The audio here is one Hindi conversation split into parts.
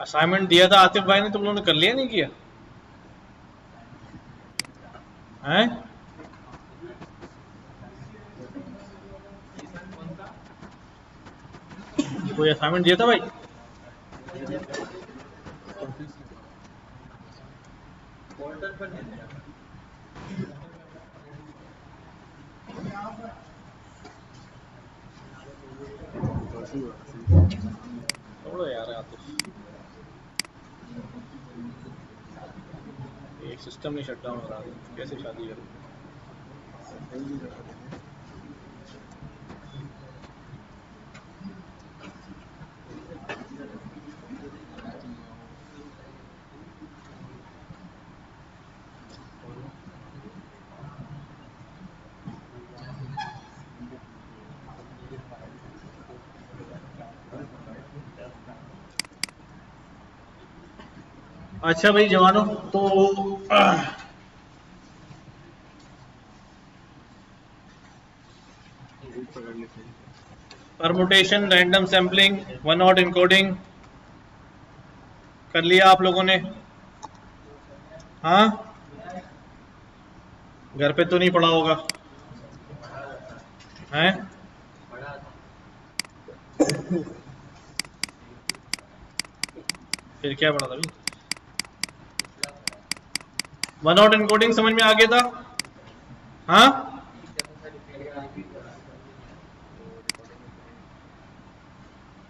असाइनमेंट दिया था आतिफ भाई ने, तुम लोगों ने कर लिया नहीं किया हैं? कोई असाइनमेंट दिया था भाई? छोड़ो यार आतिफ, एक सिस्टम नहीं शट डाउन हो रहा है, कैसे शादी करूं? अच्छा भाई जवानों, तो permutation, random sampling, one hot encoding कर लिया आप लोगों ने? हाँ, घर पे तो नहीं पढ़ा होगा हैं? फिर क्या पढ़ा था भाई? वन हॉट इनकोडिंग समझ में आ गया था? हाँ,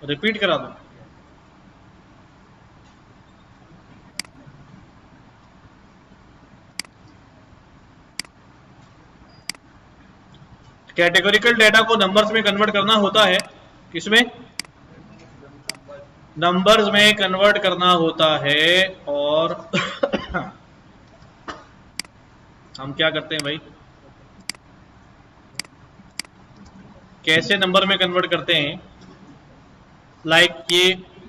रिपीट करा दो। कैटेगोरिकल डेटा को नंबर्स में कन्वर्ट करना होता है, किसमें? नंबर्स में कन्वर्ट करना होता है। और हम क्या करते हैं भाई, कैसे नंबर में कन्वर्ट करते हैं? लाइक ये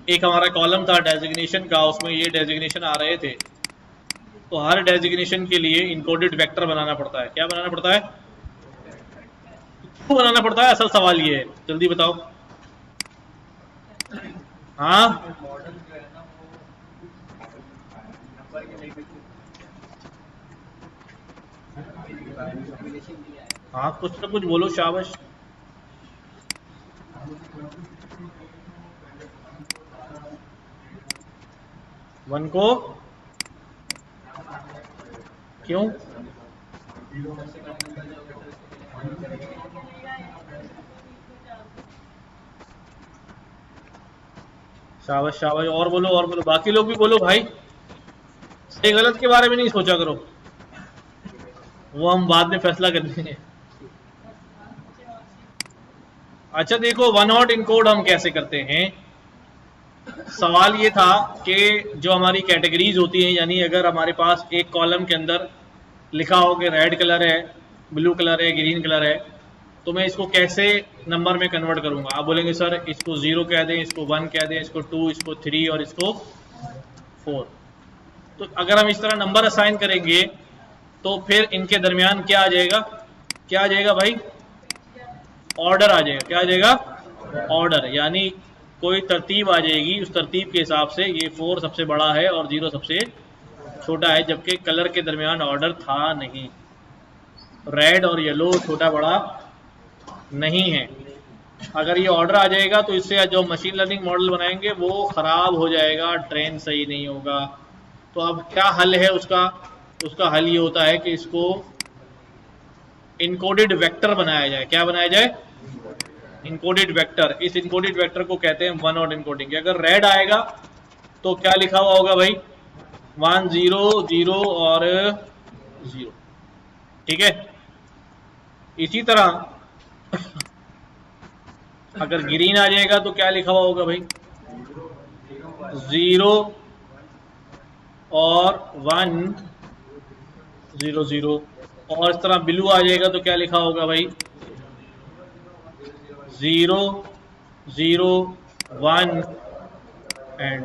एक हमारा कॉलम था डेजिग्नेशन का, उसमें ये डेजिग्नेशन आ रहे थे, तो हर डेजिग्नेशन के लिए इनकोडेड वेक्टर बनाना पड़ता है। क्या बनाना पड़ता है? क्यों बनाना पड़ता है? असल सवाल ये है, जल्दी बताओ। हाँ, हाँ, कुछ तो कुछ बोलो, शाबाश। वन को क्यों? शाबाश शाबाश, और बोलो और बोलो, बाकी लोग भी बोलो भाई। सही गलत के बारे में नहीं सोचा करो, वो हम बाद में फैसला कर लेंगे। अच्छा देखो, वन हॉट इनकोड हम कैसे करते हैं। सवाल ये था कि जो हमारी कैटेगरीज होती हैं, यानी अगर हमारे पास एक कॉलम के अंदर लिखा हो कि रेड कलर है, ब्लू कलर है, ग्रीन कलर है, तो मैं इसको कैसे नंबर में कन्वर्ट करूंगा? आप बोलेंगे सर इसको 0 कह दें, इसको 1 कह दें, इसको 2, इसको 3 और इसको 4। तो अगर हम इस तरह नंबर असाइन करेंगे तो फिर इनके दरमियान क्या आ जाएगा? क्या आ जाएगा भाई? ऑर्डर आ जाएगा। क्या आ जाएगा? ऑर्डर, यानी कोई तरतीब आ जाएगी, उस तरतीब के हिसाब से ये 4 सबसे बड़ा है और 0 सबसे छोटा है, जबकि कलर के दरमियान ऑर्डर था नहीं। रेड और येलो छोटा बड़ा नहीं है। अगर ये ऑर्डर आ जाएगा तो इससे जो मशीन लर्निंग मॉडल बनाएंगे वो खराब हो जाएगा, ट्रेन सही नहीं होगा। तो अब क्या हल है उसका? उसका हल ये होता है कि इसको इनकोडेड वेक्टर बनाया जाए। क्या बनाया जाए? Encoded vector. इस इनकोडेड वेक्टर को कहते हैं वन हॉट इनकोडिंग। अगर रेड आएगा तो क्या लिखा हुआ होगा भाई? 1 0 0 और 0। ठीक है, इसी तरह अगर ग्रीन आ जाएगा तो क्या लिखा हुआ होगा भाई? 0 और 1 0 0। और इस तरह ब्लू आ जाएगा तो क्या लिखा होगा भाई? 0 0 1 एंड।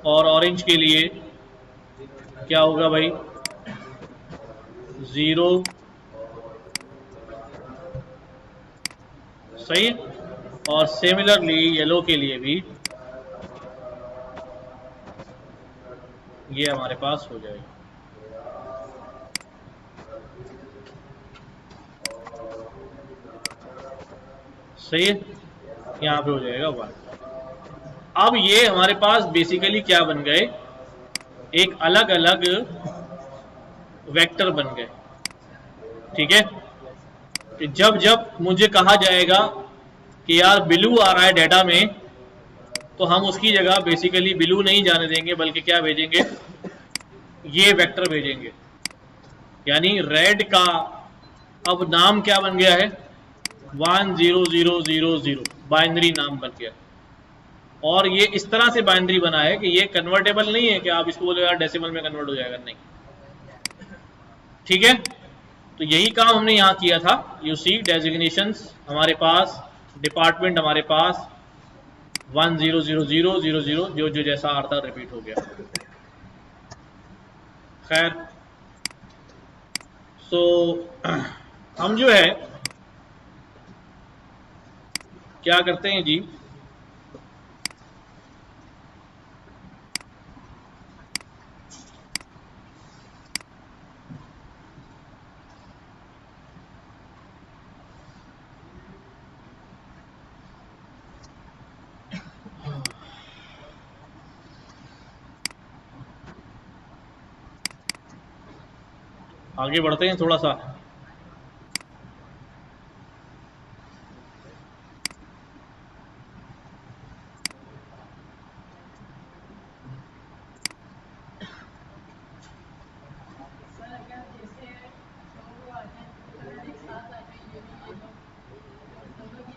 और ऑरेंज के लिए क्या होगा भाई? 0। सही। और सिमिलरली येलो के लिए भी ये हमारे पास हो जाएगा। सही है, यहाँ पे हो जाएगा 1। अब ये हमारे पास बेसिकली क्या बन गए, एक अलग अलग वेक्टर बन गए। ठीक है, कि जब जब मुझे कहा जाएगा कि यार बिलू आ रहा है डाटा में, तो हम उसकी जगह बेसिकली बिलू नहीं जाने देंगे, बल्कि क्या भेजेंगे, ये वेक्टर भेजेंगे। यानी रेड का अब नाम क्या बन गया है, 10000, बाइनरी नाम बन गया। और ये इस तरह से बाइनरी बना है कि ये कन्वर्टेबल नहीं है कि आप इसको बोलो यार डेसिमल में कन्वर्ट हो जाएगा, नहीं। ठीक है, तो यही काम हमने यहां किया था। यू सी डेजिग्नेशंस हमारे पास, डिपार्टमेंट हमारे पास 1000000, जो जो जैसा आ था रिपीट हो गया। खैर, सो हम जो है क्या करते हैं जी, आगे बढ़ते हैं थोड़ा सा।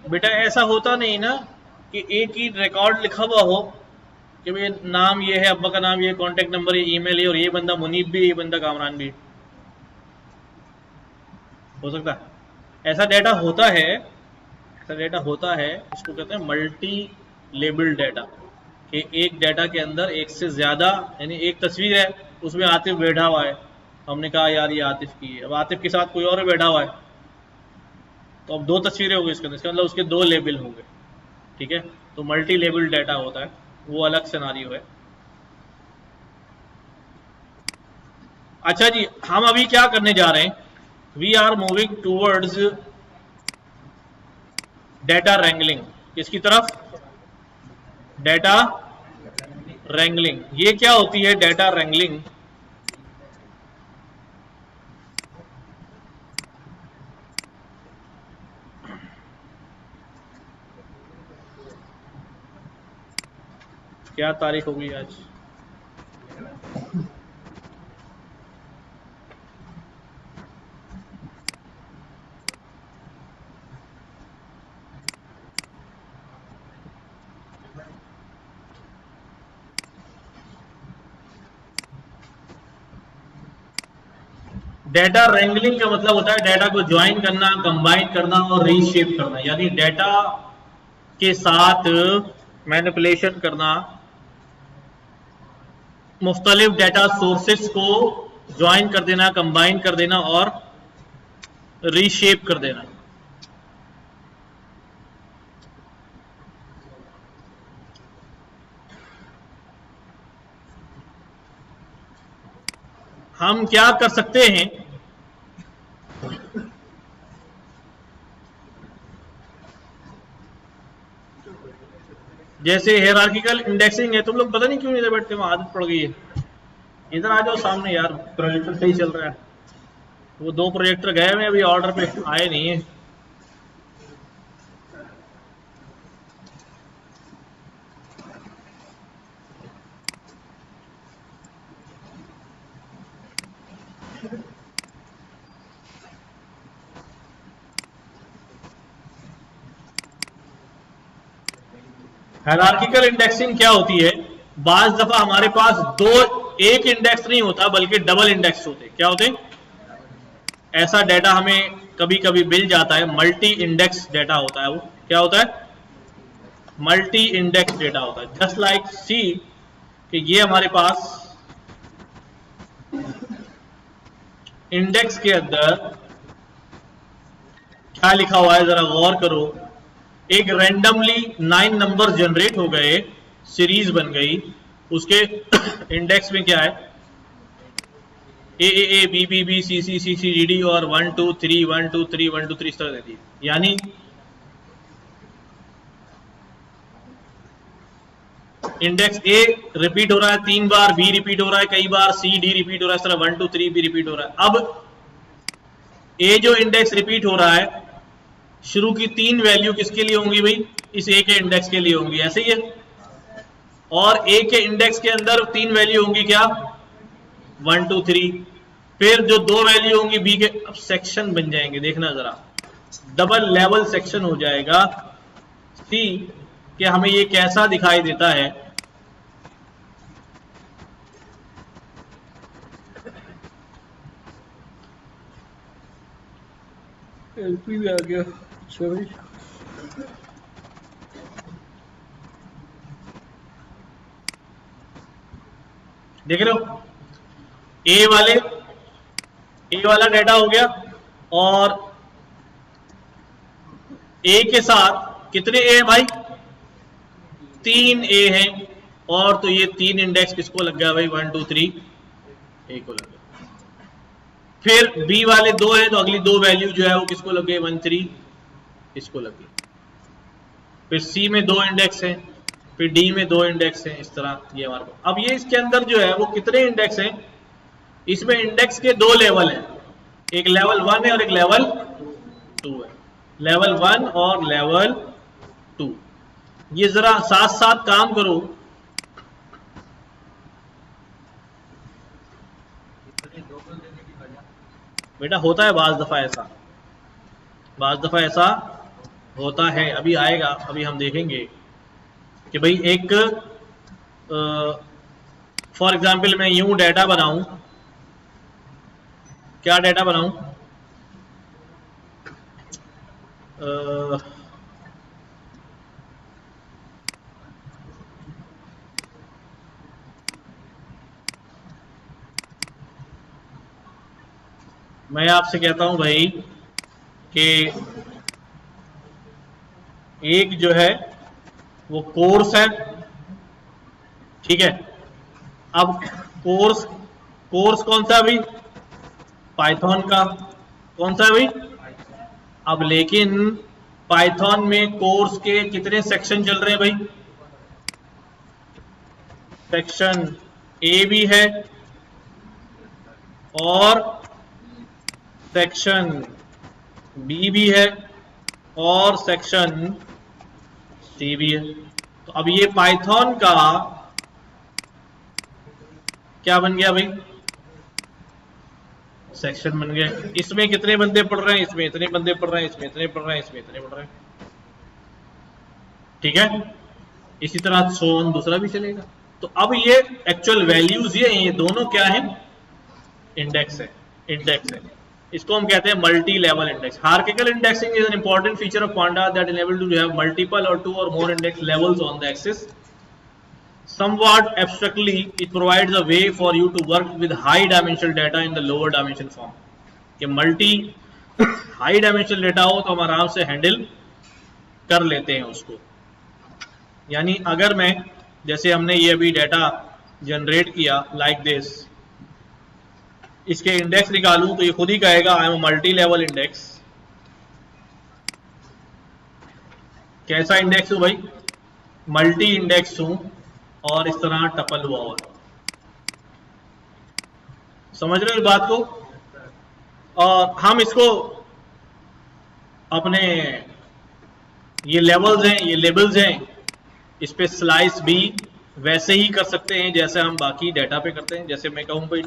बेटा ऐसा होता नहीं ना कि एक ही रिकॉर्ड लिखा हुआ हो कि भाई नाम ये है, अब्बा का नाम ये, कॉन्टेक्ट नंबर ये, ईमेल है, और ये बंदा मुनीब भी, ये बंदा कामरान भी। हो सकता है ऐसा डेटा होता है, ऐसा डेटा होता है, इसको कहते हैं मल्टी लेबल डेटा। कि एक डेटा के अंदर एक से ज्यादा, यानी एक तस्वीर है उसमें आतिफ बैठा हुआ है, हमने कहा यार ये आतिफ की है, अब आतिफ के साथ कोई और बैठा हुआ है, तो अब 2 तस्वीरें हो गई इसके अंदर, इसका मतलब उसके 2 लेबल होंगे। ठीक है, तो मल्टी लेबल डेटा होता है, वो अलग सिनेरियो है। अच्छा जी, हम अभी क्या करने जा रहे हैं, we are moving towards data wrangling. किसकी तरफ, डेटा रैंगलिंग। ये क्या होती है डेटा रैंगलिंग, क्या तारीख होगी आज, डेटा रैंगलिंग का मतलब होता है डेटा को ज्वाइन करना, कंबाइन करना और रीशेप करना, यानी डेटा के साथ मैनिपुलेशन करना, मुख्तलिफ डेटा सोर्सेस को ज्वाइन कर देना, कंबाइन कर देना और रीशेप कर देना। हम क्या कर सकते हैं, जैसे हियरार्किकल इंडेक्सिंग है, तुम लोग पता नहीं क्यों इधर बैठते हो, आदत पड़ गई है। इधर आ जाओ सामने यार, प्रोजेक्टर सही चल रहा है। वो 2 प्रोजेक्टर गए हुए अभी ऑर्डर पे आए नहीं है। हायरार्किकल इंडेक्सिंग क्या होती है, बाज दफा हमारे पास एक इंडेक्स नहीं होता बल्कि डबल इंडेक्स होते। क्या होते, ऐसा डेटा हमें कभी कभी मिल जाता है, मल्टी इंडेक्स डेटा होता है। वो क्या होता है, मल्टी इंडेक्स डेटा होता है। जस्ट लाइक सी कि ये हमारे पास इंडेक्स के अंदर क्या लिखा हुआ है, जरा गौर करो। एक रैंडमली 9 नंबर जनरेट हो गए, सीरीज बन गई, उसके इंडेक्स में क्या है, A B B B C C C C D D और 1 2 3 1 2 3 1 2 3 इस तरह देती है। यानी इंडेक्स ए रिपीट हो रहा है 3 बार, बी रिपीट हो रहा है कई बार, सी डी रिपीट हो रहा है, इस तरह 1 2 3 भी रिपीट हो रहा है। अब ए जो इंडेक्स रिपीट हो रहा है, शुरू की 3 वैल्यू किसके लिए होंगी भाई, इस ए के इंडेक्स के लिए होंगी, ऐसे ही है। और ए के इंडेक्स के अंदर 3 वैल्यू होंगी क्या, 1 2 3, फिर जो 2 वैल्यू होंगी बी के। अब सेक्शन बन जाएंगे, देखना जरा, डबल लेवल सेक्शन हो जाएगा सी कि हमें ये कैसा दिखाई देता है। एलपी भी आ गया, अच्छा भाई। देख रहे हो, ए वाला डाटा हो गया, और ए के साथ कितने ए हैं भाई, 3 ए हैं, और तो ये 3 इंडेक्स किसको लग गया भाई, 1 2 3 ए को लग गया। फिर बी वाले 2 हैं, तो अगली 2 वैल्यू जो है वो किसको लग गई, 1 3 इसको लग गई। फिर सी में 2 इंडेक्स हैं, फिर डी में 2 इंडेक्स हैं, इस तरह ये हमारे पास। अब ये इसके अंदर जो है वो कितने इंडेक्स हैं, इसमें इंडेक्स के 2 लेवल हैं, एक लेवल 1 है और एक लेवल 2 है, लेवल 1 और लेवल 2। ये जरा साथ साथ काम करो, बेटा होता है बाज दफा ऐसा, बाज दफा ऐसा होता है, अभी आएगा, अभी हम देखेंगे कि भाई एक फॉर एग्जाम्पल मैं यूं डाटा बनाऊं, क्या डाटा बनाऊं, मैं आपसे कहता हूं भाई कि एक जो है वो कोर्स है, ठीक है। अब कोर्स कौन सा है भाई, पाइथन का, कौन सा है भाई। अब लेकिन पाइथन में कोर्स के कितने सेक्शन चल रहे हैं भाई, सेक्शन ए भी है और सेक्शन बी भी है और सेक्शन सी भी है। तो अब ये पाइथन का क्या बन गया भाई, सेक्शन बन गया। इसमें कितने बंदे पढ़ रहे हैं, इसमें इतने बंदे पढ़ रहे हैं, इसमें इतने पढ़ रहे हैं, इसमें इतने पढ़ रहे हैं, ठीक है। इसी तरह सोन दूसरा भी चलेगा। तो अब ये एक्चुअल वैल्यूज ये दोनों क्या है, इंडेक्स है, इंडेक्स है। इसको हम कहते हैं multi level index. Hierarchical indexing is an important feature of pandas that enable to have multiple or 2 or more index levels on the axis. Somewhat abstractly, it provides a way for you to work with high dimensional data in the lower dimension form. कि मल्टी हाई डायमेंशनल डेटा हो तो हम आराम से हैंडल कर लेते हैं उसको। यानी अगर मैं, जैसे हमने ये अभी डाटा जनरेट किया लाइक दिस, इसके इंडेक्स निकालूं तो ये खुद ही कहेगा I am multi level index. कैसा इंडेक्स हूं भाई, मल्टी इंडेक्स हूं, और इस तरह टपल हुआ हुआ। समझ रहे हो इस बात को। और हम इसको अपने ये लेवल्स हैं, ये लेबल्स हैं, इस पे स्लाइस भी वैसे ही कर सकते हैं जैसे हम बाकी डाटा पे करते हैं। जैसे मैं कहूं भाई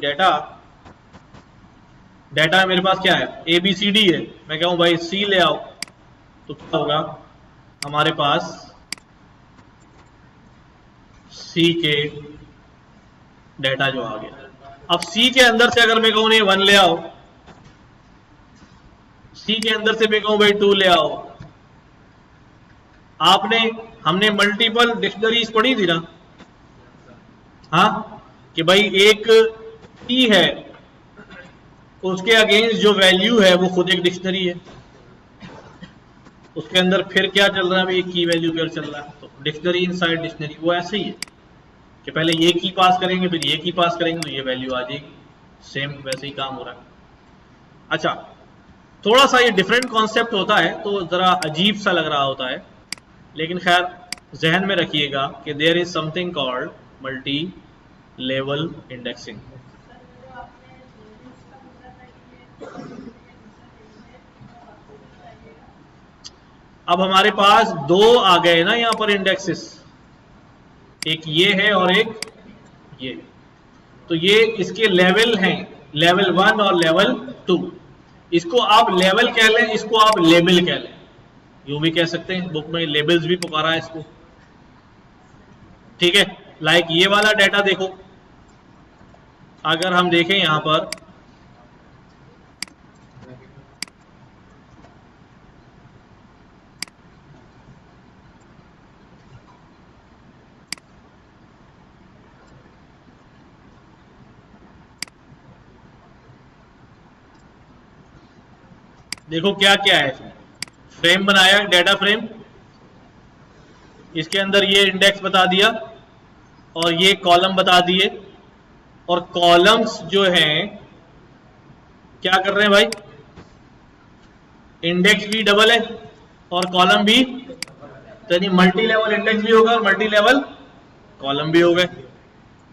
डाटा मेरे पास क्या है, ए बी सी डी है, मैं कहूं भाई सी ले आओ, तो क्या होगा, हमारे पास सी के डाटा जो आ गया। अब सी के अंदर से अगर मैं कहूं नहीं 1 ले आओ, सी के अंदर से मैं कहूं भाई 2 ले आओ। हमने मल्टीपल डिक्शनरीज पढ़ी थी ना, हाँ, कि भाई एक की है, उसके अगेंस्ट जो वैल्यू है वो खुद एक डिक्शनरी है, उसके अंदर फिर क्या चल रहा है भाई, की वैल्यू क्या चल रहा है, तो डिक्शनरी इनसाइड डिक्शनरी, वो ऐसे ही है कि पहले ये की पास करेंगे फिर ये की पास करेंगे तो ये वैल्यू आ जाएगी। सेम वैसे ही काम हो रहा है। अच्छा, थोड़ा सा ये डिफरेंट कॉन्सेप्ट होता है तो ज़रा अजीब सा लग रहा होता है, लेकिन खैर जहन में रखिएगा कि there is something called multi level indexing. अब हमारे पास दो आ गए ना यहां पर इंडेक्सेस, एक ये है और एक ये। तो ये इसके लेवल हैं, लेवल 1 और लेवल 2। इसको आप लेवल कह लें, इसको आप लेबल कह लें, यूं भी कह सकते हैं, बुक में लेबल्स भी पुकारा है इसको। ठीक है, लाइक ये वाला डाटा देखो, अगर हम देखें यहां पर देखो क्या क्या है इसमें। फ्रेम बनाया, डाटा फ्रेम, इसके अंदर ये इंडेक्स बता दिया और ये कॉलम बता दिए, और कॉलम्स जो हैं क्या कर रहे हैं भाई, इंडेक्स भी डबल है और कॉलम भी, यानी मल्टी लेवल इंडेक्स भी होगा और मल्टी लेवल कॉलम भी हो गए।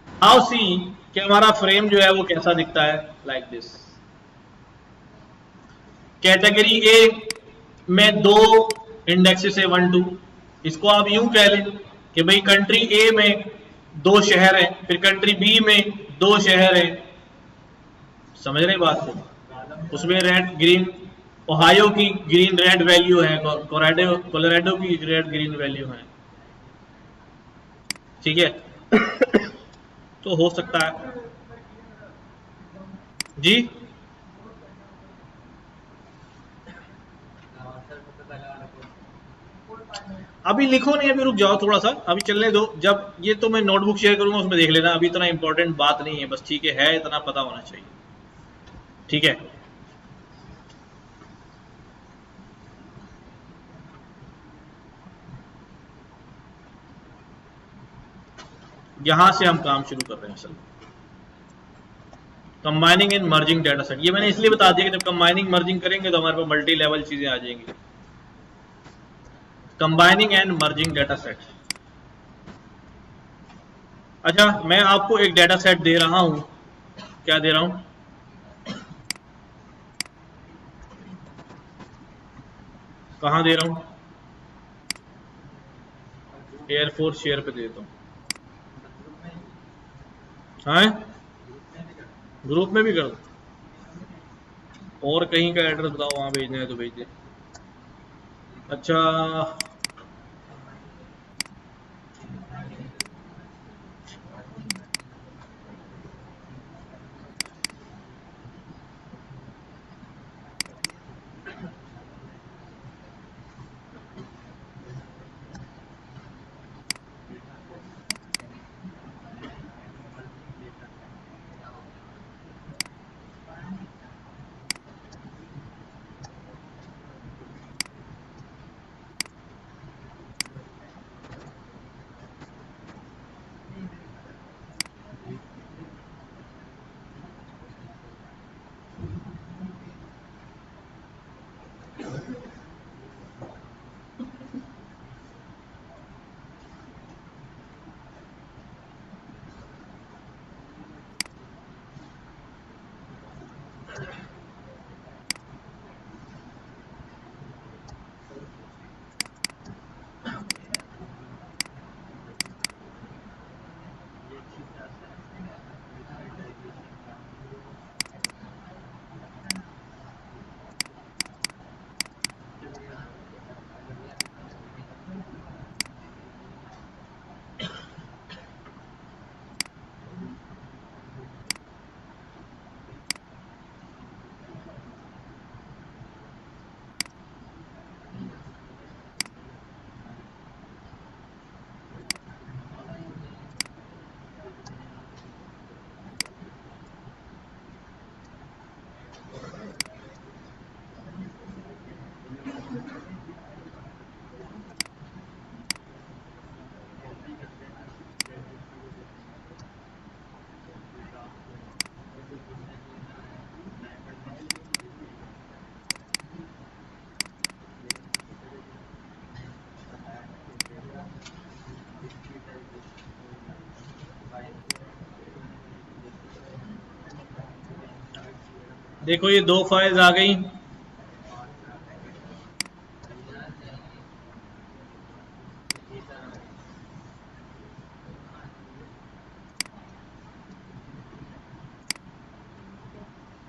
नाउ सी कि हमारा फ्रेम जो है वो कैसा दिखता है, लाइक दिस। कैटेगरी ए में दो इंडेक्सेस है 1 2। इसको आप यूं कह लें कि भाई कंट्री ए में दो शहर हैं, फिर कंट्री बी में दो शहर हैं। समझ रहे बात को, उसमें रेड ग्रीन, ओहायो की ग्रीन रेड वैल्यू है, कोलोराडो की रेड ग्रीन वैल्यू है। ठीक है तो हो सकता है जी। अभी लिखो नहीं, अभी रुक जाओ थोड़ा सा, अभी चलने दो, जब ये तो मैं नोटबुक शेयर करूंगा उसमें देख लेना, अभी इतना इंपॉर्टेंट बात नहीं है, बस ठीक है इतना पता होना चाहिए। ठीक है, यहां से हम काम शुरू कर रहे हैं असल, combining and merging data set. ये मैंने इसलिए बता दिया कि जब कंबाइनिंग मर्जिंग करेंगे तो हमारे पास मल्टी लेवल चीजें आ जाएंगी। Combining and merging data set. अच्छा, मैं आपको एक डाटा सेट दे रहा हूं, क्या दे रहा हूं, कहां दे रहा हूं, एयरफोर्स शेयर पे देता हूं। हाँ, ग्रुप में भी कर दो, और कहीं का एड्रेस बताओ वहां भेजना है तो भेज दे। अच्छा, देखो ये 2 फाइल्स आ गई।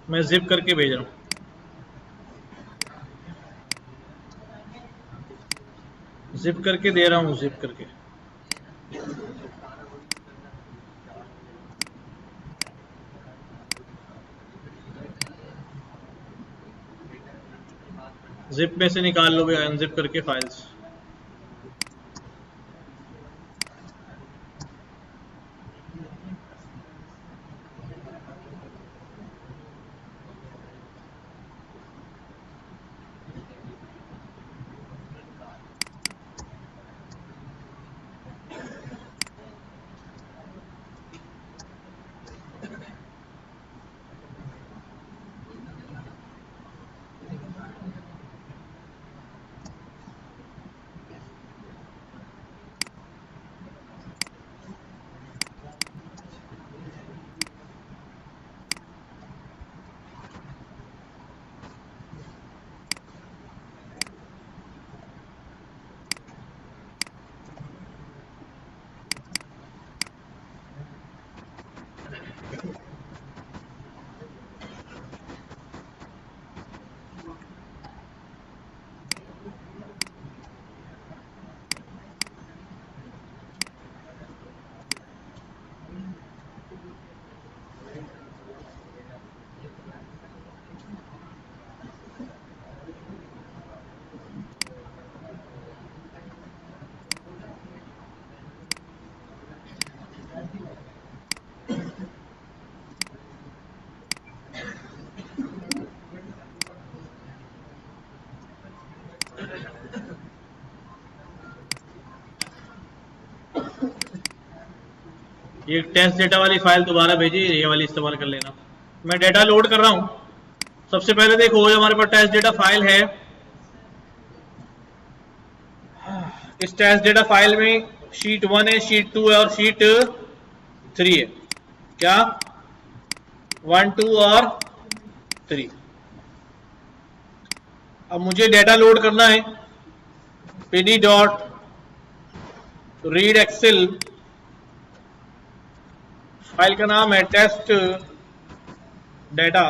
मैं जिप करके भेज रहा हूँ। जिप करके दे रहा हूँ, जिप करके। जिप में से निकाल लो भाई, अनजिप करके फाइल्स। ये टेस्ट डेटा वाली फाइल दोबारा भेजी, ये वाली इस्तेमाल कर लेना। मैं डेटा लोड कर रहा हूँ। सबसे पहले देखो जो हमारे पास टेस्ट डेटा फाइल है, इस टेस्ट डेटा फाइल में शीट 1 है, शीट 2 है और शीट 3 है। क्या 1, 2 और 3। अब मुझे डेटा लोड करना है। pd dot read excel, file का नाम है टेस्ट डेटा।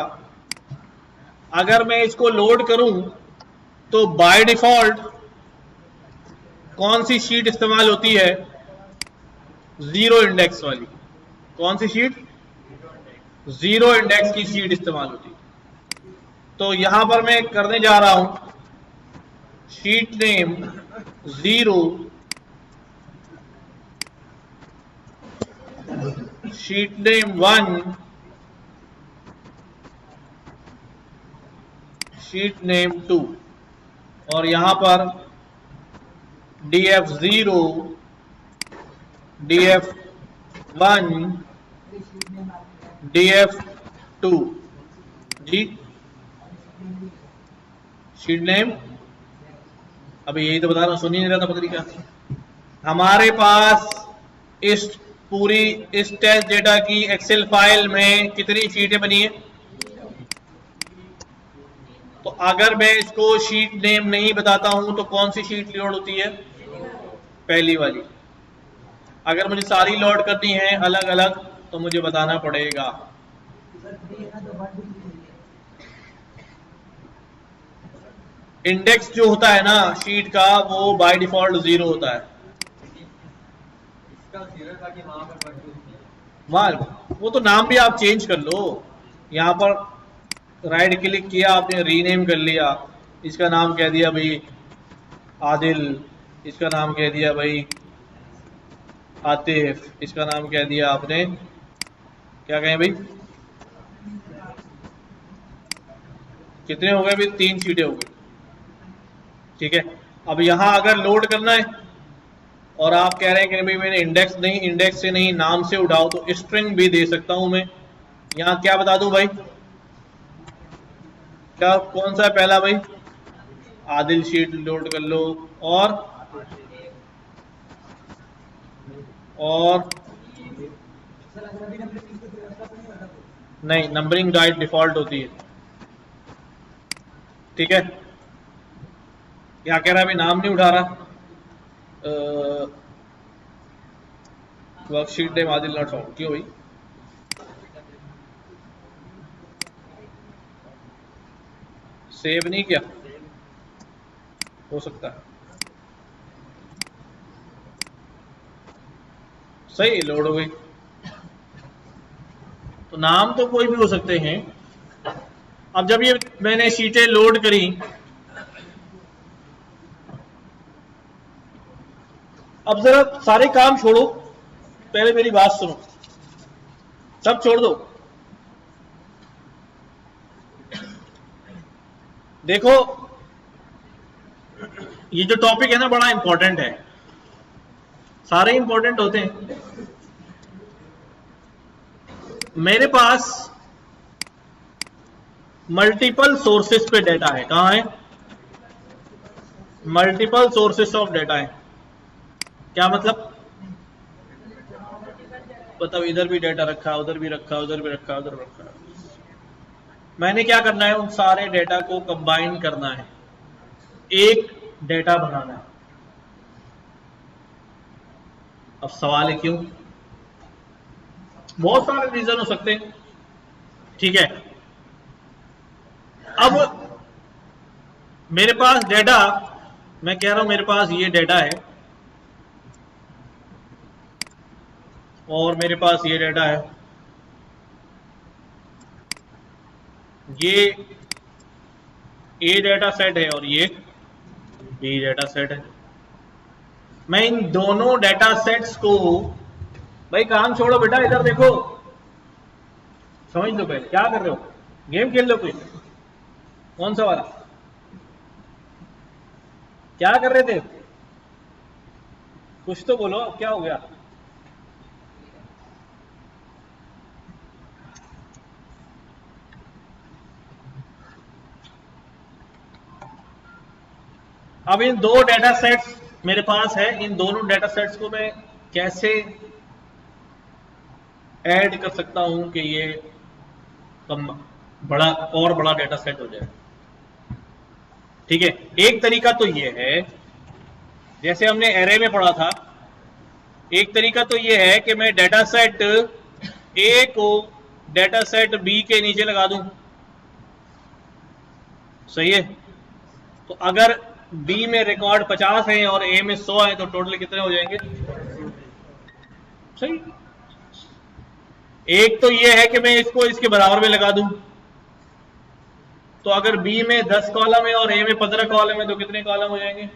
अगर मैं इसको लोड करूं तो बाय डिफॉल्ट कौन सी शीट इस्तेमाल होती है? 0 इंडेक्स वाली। कौन सी शीट? 0 इंडेक्स की शीट इस्तेमाल होती है। तो यहां पर मैं करने जा रहा हूं sheet name 0, sheet name 1, sheet name 2 और यहां पर df0, df1, df2 जी। शीट नेम अभी यही तो बता रहा हूं, सुन ही नहीं रहा था पता नहीं क्या। हमारे पास इस पूरी इस टेस्ट डेटा की एक्सेल फाइल में कितनी शीटें बनी है? तो अगर मैं इसको शीट नेम नहीं बताता हूं तो कौन सी शीट लोड होती है? पहली वाली। अगर मुझे सारी लोड करनी है अलग अलग तो मुझे बताना पड़ेगा। इंडेक्स जो होता है ना शीट का वो बाय डिफॉल्ट 0 होता है। वहां वो तो नाम भी आप चेंज कर लो। यहां पर राइट क्लिक किया आपने, रीनेम कर लिया। इसका नाम कह दिया भाई आदिल, इसका नाम कह दिया भाई आतिफ, इसका नाम कह दिया आपने क्या कहें भाई, कितने हो गए भाई? 3 शीटें हो गई। ठीक है। अब यहां अगर लोड करना है और आप कह रहे हैं कि भाई मैंने इंडेक्स नहीं, इंडेक्स से नहीं नाम से उठाओ, तो स्ट्रिंग भी दे सकता हूं मैं। यहां क्या बता दूं भाई? क्या कौन सा है पहला भाई? आदिल शीट लोड कर लो। और नहीं, नंबरिंग डाइट डिफॉल्ट होती है। ठीक है, क्या कह रहा है, अभी नाम नहीं उठा रहा। Worksheet name Adil not found, क्यों भाई? सेव नहीं किया, हो सकता है। सही, लोड हो गई। तो नाम तो कोई भी हो सकते हैं। अब जब ये मैंने शीटें लोड करी, अब जरा सारे काम छोड़ो, पहले मेरी बात सुनो, सब छोड़ दो। देखो, ये जो टॉपिक है ना, बड़ा इंपॉर्टेंट है, सारे इंपॉर्टेंट होते हैं। मेरे पास मल्टीपल सोर्सेस पे डेटा है। कहां है? मल्टीपल सोर्सेस ऑफ डेटा है। क्या मतलब? इधर भी डेटा रखा, उधर भी रखा, उधर भी रखा, उधर भी रखा। मैंने क्या करना है, उन सारे डेटा को कंबाइन करना है, एक डेटा बनाना है। अब सवाल है क्यों? बहुत सारे रीजन हो सकते हैं, ठीक है। अब मेरे पास डेटा, मैं कह रहा हूं मेरे पास ये डेटा है और मेरे पास ये डेटा है, ये ए डेटा सेट है और ये बी डेटा सेट है। मैं इन दोनों डेटा सेट्स को, भाई काम छोड़ो बेटा, इधर देखो, समझ लो पहले क्या कर रहे हो, गेम खेल लो कोई, कौन सा वाला, क्या कर रहे थे, कुछ तो बोलो, क्या हो गया? अब इन दो डेटा सेट्स मेरे पास है, इन दोनों डेटा सेट्स को मैं कैसे ऐड कर सकता हूं कि ये कम बड़ा और बड़ा डेटा सेट हो जाए। ठीक है, एक तरीका तो ये है, जैसे हमने एरे में पढ़ा था, एक तरीका तो ये है कि मैं डेटा सेट ए को डेटा सेट बी के नीचे लगा दूं। सही है, तो अगर बी में रिकॉर्ड 50 है और ए में 100 है तो टोटल कितने हो जाएंगे? सही। एक तो ये है कि मैं इसको इसके बराबर में लगा दूं, तो अगर बी में 10 कॉलम है और ए में 15 कॉलम है तो कितने कॉलम हो जाएंगे?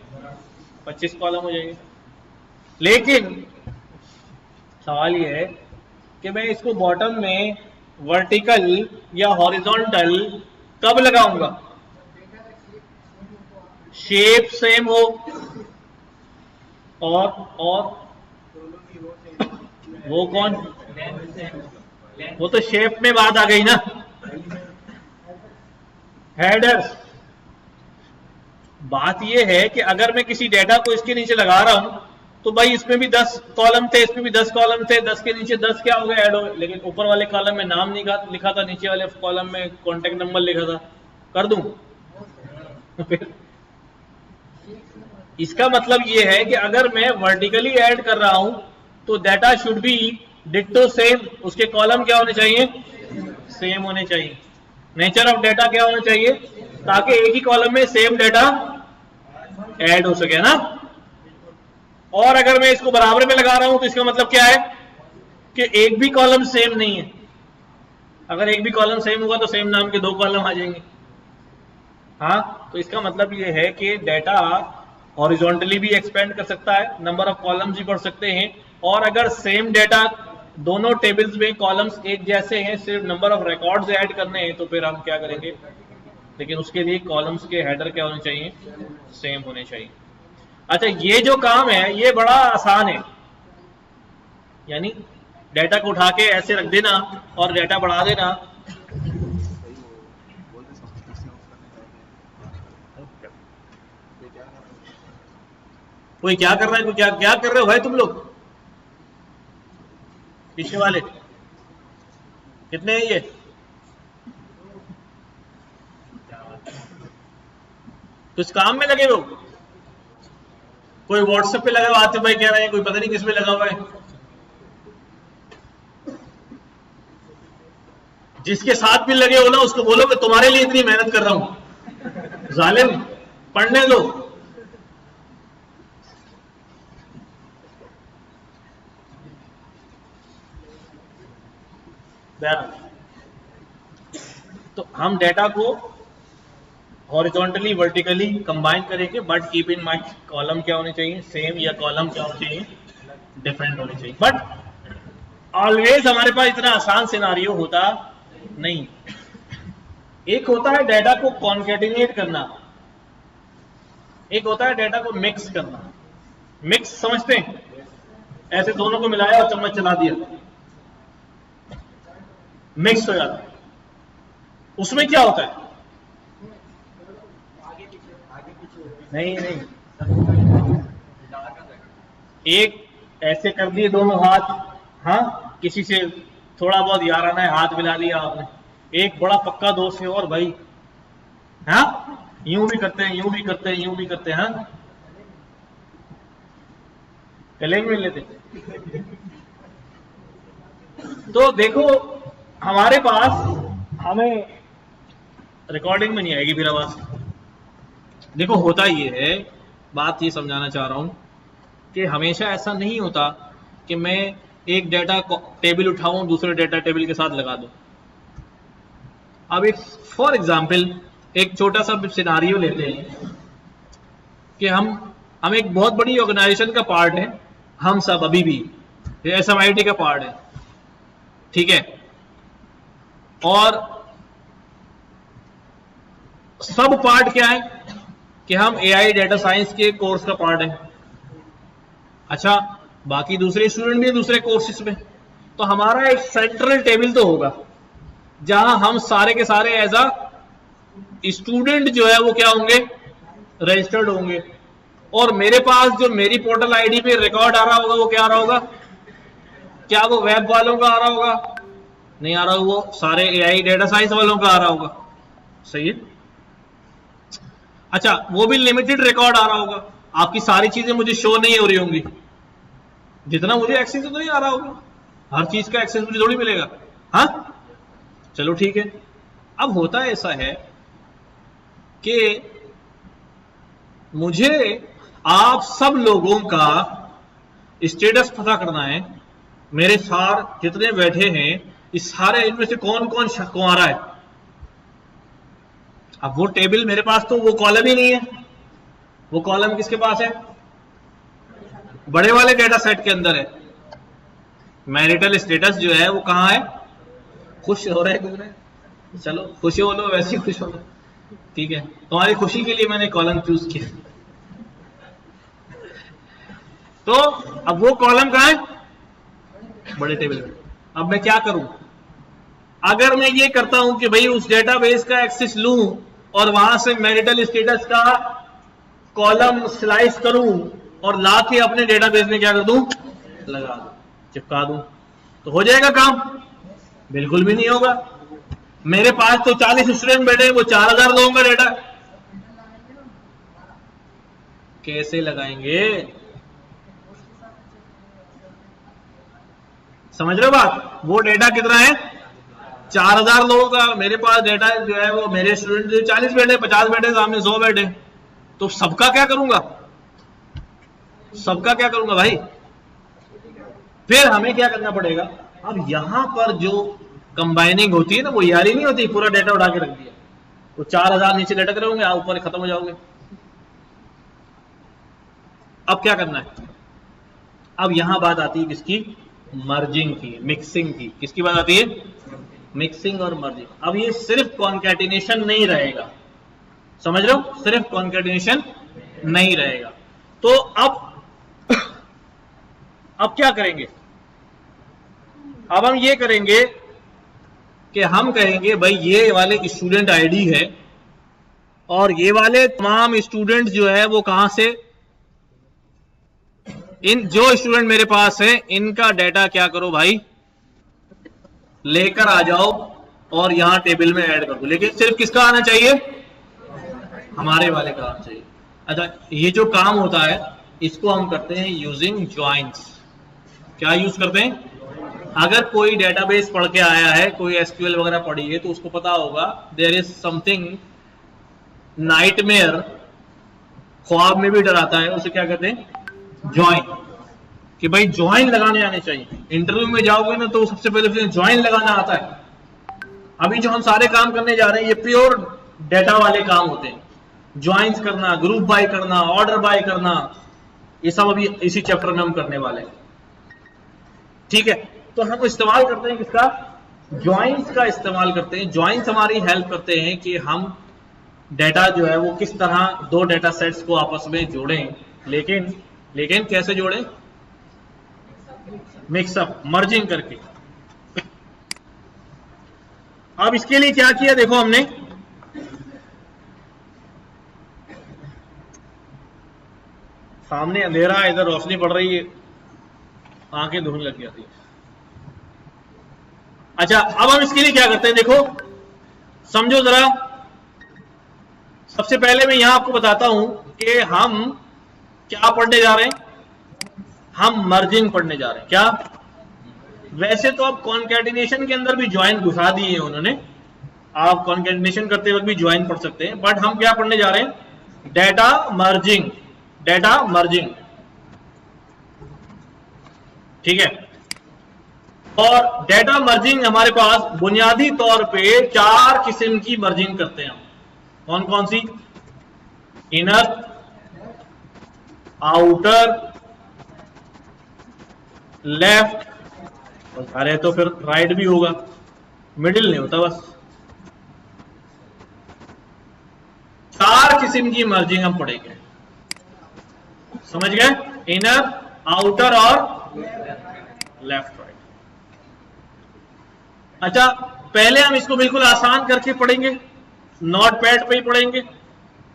25 कॉलम हो जाएंगे। लेकिन सवाल ये है कि मैं इसको बॉटम में वर्टिकल या हॉरिजॉन्टल कब लगाऊंगा? शेप सेम हो और वो कौन, वो तो शेप में बात आ गई ना। हेडर्स, बात ये है कि अगर मैं किसी डेटा को इसके नीचे लगा रहा हूं तो भाई इसमें भी 10 कॉलम थे, इसमें भी 10 कॉलम थे, 10 के नीचे 10 क्या हो गए, ऐड हो गए। लेकिन ऊपर वाले कॉलम में नाम नहीं लिखा था, नीचे वाले कॉलम में कॉन्टेक्ट नंबर लिखा था, कर दूं? इसका मतलब ये है कि अगर मैं वर्टिकली ऐड कर रहा हूं तो data should be ditto same, उसके कॉलम क्या होने चाहिए? सेम होने चाहिए। नेचर ऑफ डेटा क्या होना चाहिए? ताकि एक ही कॉलम में सेम डेटा ऐड हो सके ना। और अगर मैं इसको बराबर में लगा रहा हूं तो इसका मतलब क्या है कि एक भी कॉलम सेम नहीं है। अगर एक भी कॉलम सेम होगा तो सेम नाम के 2 कॉलम आ जाएंगे। हाँ, तो इसका मतलब ये है कि डेटा हॉरिजॉन्टली भी एक्सपेंड कर सकता है, नंबर ऑफ कॉलम्स भी बढ़ सकते हैं, और अगर सेम डेटा दोनों टेबल्स में कॉलम्स एक जैसे हैं, सिर्फ नंबर ऑफ रिकॉर्ड्स ऐड करने हैं, तो फिर हम क्या करेंगे? लेकिन उसके लिए कॉलम्स के हेडर क्या होने चाहिए? सेम होने चाहिए। अच्छा, ये जो काम है ये बड़ा आसान है, यानी डेटा को उठा के ऐसे रख देना और डेटा बढ़ा देना। कोई क्या कर रहा है, कोई क्या क्या कर रहे हो भाई तुम लोग? पीछे वाले कितने हैं ये? कुछ काम में लगे हो? कोई व्हाट्सएप पे लगा हुआ, आतिफ भाई कह रहे हैं, कोई पता नहीं किस पे लगा हुआ है। जिसके साथ भी लगे हो ना उसको बोलो कि तुम्हारे लिए इतनी मेहनत कर रहा हूं, जालिम पढ़ने दो। तो हम डेटा को हॉरिजॉन्टली वर्टिकली कंबाइन करेंगे, but keep in mind column क्या होने चाहिए, सेम, या कॉलम क्या होने चाहिए, डिफरेंट होने चाहिए। बट ऑलवेज हमारे पास इतना आसान सिनारियो होता नहीं। एक होता है डेटा को कॉन्केटिनेट करना, एक होता है डेटा को मिक्स करना। मिक्स समझते हैं? ऐसे दोनों को मिलाया और चम्मच चला दिया, मिक्स हो जाता है। उसमें क्या होता है? नहीं नहीं, एक ऐसे कर दिए दोनों हाथ, हाँ, किसी से थोड़ा बहुत याराना है, हाथ मिला लिया आपने। एक बड़ा पक्का दोस्त है और भाई, हाँ, यूं भी करते हैं, यूं भी करते हैं, यूं भी करते हैं, हाँ, गले में मिल लेते। तो देखो हमारे पास, हमें रिकॉर्डिंग में नहीं आएगी फिर आवाज। देखो होता ये है, बात ये समझाना चाह रहा हूं कि हमेशा ऐसा नहीं होता कि मैं एक डेटा टेबल उठाऊं दूसरे डेटा टेबल के साथ लगा दूं। अब एक फॉर एग्जांपल एक छोटा सा सिनारियो लेते हैं कि हम एक बहुत बड़ी ऑर्गेनाइजेशन का पार्ट है, हम सब अभी भी SMIT का पार्ट है, ठीक है, और सब पार्ट क्या है कि हम AI डेटा साइंस के कोर्स का पार्ट है। अच्छा, बाकी दूसरे स्टूडेंट भी दूसरे कोर्सेज में, तो हमारा एक सेंट्रल टेबल तो होगा जहां हम सारे के सारे एज अ स्टूडेंट जो है वो क्या होंगे, रजिस्टर्ड होंगे। और मेरे पास जो मेरी पोर्टल आईडी पे रिकॉर्ड आ रहा होगा वो क्या आ रहा होगा? क्या वो वेब वालों का आ रहा होगा? नहीं आ रहा, वो सारे AI डेटा साइंस वालों का आ रहा होगा। सही है। अच्छा, वो भी लिमिटेड रिकॉर्ड आ रहा होगा, आपकी सारी चीजें मुझे शो नहीं हो रही होंगी, जितना मुझे एक्सेस तो नहीं आ रहा होगा, हर चीज का एक्सेस मुझे थोड़ी मिलेगा। हाँ, चलो ठीक है। अब होता ऐसा है कि मुझे आप सब लोगों का स्टेटस पता करना है। मेरे सार जितने बैठे हैं इस सारे इनमें से कौन कौन को आ रहा है। अब वो टेबल मेरे पास तो वो कॉलम ही नहीं है, वो कॉलम किसके पास है? बड़े वाले डेटा सेट के अंदर है। मैरिटल स्टेटस जो है वो कहां है? खुश हो रहे हैं, चलो खुश हो लो, वैसे ही खुश हो लो, ठीक है, तुम्हारी खुशी के लिए मैंने कॉलम चूज किया। तो अब वो कॉलम कहां है? बड़े टेबल में। अब मैं क्या करूं? अगर मैं ये करता हूं कि भाई उस डेटाबेस का एक्सेस लूं और वहां से मैरिटल स्टेटस का कॉलम स्लाइस करूं और ला के अपने डेटाबेस में क्या कर दूं? लगा दूं, चिपका दूं, तो हो जाएगा काम? बिल्कुल भी नहीं होगा। मेरे पास तो 40 स्टूडेंट बैठे हैं, वो 4000 लोगों का डेटा कैसे लगाएंगे? समझ रहे हो बात? वो डेटा कितना है? 4000 लोगों का मेरे पास डेटा जो है वो, मेरे स्टूडेंट 40 बैठे, 50 बैठे, सामने 100 बैठे, तो सबका क्या करूंगा? सबका क्या करूंगा भाई? फिर हमें क्या करना पड़ेगा? अब यहां पर जो कंबाइनिंग होती है ना, वो यारी नहीं होती, पूरा डेटा उठा के रख दिया, वो 4000 नीचे लटक रहे होंगे, आप ऊपर खत्म हो जाओगे। अब क्या करना है? अब यहां बात आती है किसकी? मर्जिंग की, मिक्सिंग की। किसकी बात आती है? मिक्सिंग और मर्जिंग। अब ये सिर्फ कॉन्कैटिनेशन नहीं रहेगा, समझ रहे हो? सिर्फ कॉन्कैटिनेशन नहीं रहेगा। तो अब क्या करेंगे? अब हम ये करेंगे कि हम कहेंगे भाई ये वाले स्टूडेंट आईडी है और ये वाले तमाम स्टूडेंट जो है वो कहां से, इन जो स्टूडेंट मेरे पास है इनका डेटा क्या करो भाई, लेकर आ जाओ और यहां टेबल में ऐड कर दो। लेकिन सिर्फ किसका आना चाहिए? हमारे वाले काम चाहिए। अच्छा, ये जो काम होता है इसको हम करते हैं यूजिंग ज्वाइंट्स। क्या यूज करते हैं? अगर कोई डेटाबेस पढ़ के आया है, कोई एसक्यूएल वगैरह पढ़ी है, तो उसको पता होगा देयर इज समथिंग नाइटमेयर, ख्वाब में भी डराता है, उसे क्या कहते हैं? ज्वाइन। कि भाई ज्वाइन लगाने आने चाहिए। इंटरव्यू में जाओगे ना तो सबसे पहले ज्वाइन लगाना आता है। अभी जो हम सारे काम करने जा रहे हैं ये प्योर डेटा वाले काम होते हैं। ज्वाइंस करना, ग्रुप बाय करना, ऑर्डर बाय करना, ये सब अभी इसी चैप्टर में हम करने वाले हैं। ठीक है, तो हम इस्तेमाल करते हैं किसका? ज्वाइंस का इस्तेमाल करते हैं। ज्वाइंस हमारी हेल्प करते हैं कि हम डेटा जो है वो किस तरह दो डेटा सेट्स को आपस में जोड़ें, लेकिन कैसे जोड़ें? मिक्सअप, मर्जिंग करके। अब इसके लिए क्या किया देखो हमने, सामने अंधेरा है, इधर रोशनी पड़ रही है, आंखें धुंध लग जाती है। अच्छा, अब हम इसके लिए क्या करते हैं देखो, समझो जरा। सबसे पहले मैं यहां आपको बताता हूं कि हम क्या पढ़ने जा रहे हैं। हम मर्जिंग पढ़ने जा रहे हैं। क्या? वैसे तो अब कॉन्कैटिनेशन के अंदर भी ज्वाइन घुसा दिए हैं उन्होंने, आप कॉन्कैटिनेशन करते वक्त भी ज्वाइन पढ़ सकते हैं, बट हम क्या पढ़ने जा रहे हैं? Data merging. डेटा मर्जिंग, ठीक है। और डेटा मर्जिंग हमारे पास बुनियादी तौर पे 4 किस्म की मर्जिंग करते हैं हम। कौन कौन सी? इनर, आउटर, लेफ्ट, अरे तो फिर राइट भी होगा, मिडिल नहीं होता बस। 4 किस्म की मर्जिंग हम पढ़ेंगे, समझ गए? इनर, आउटर और लेफ्ट राइट। अच्छा, पहले हम इसको बिल्कुल आसान करके पढ़ेंगे, नोट पैड पे ही पढ़ेंगे,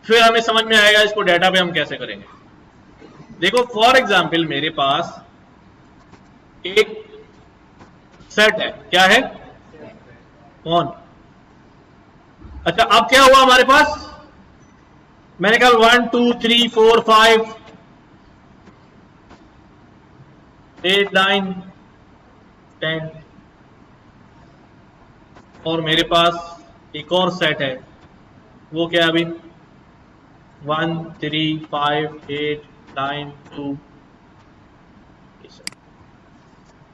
फिर हमें समझ में आएगा इसको डेटा पे हम कैसे करेंगे। देखो फॉर एग्जाम्पल मेरे पास एक सेट है। क्या है? कौन? अच्छा, अब क्या हुआ हमारे पास? मैंने कहा 1 2 3 4 5 8 9 10, और मेरे पास एक और सेट है, वो क्या? अभी 1 3 5 8 9 2,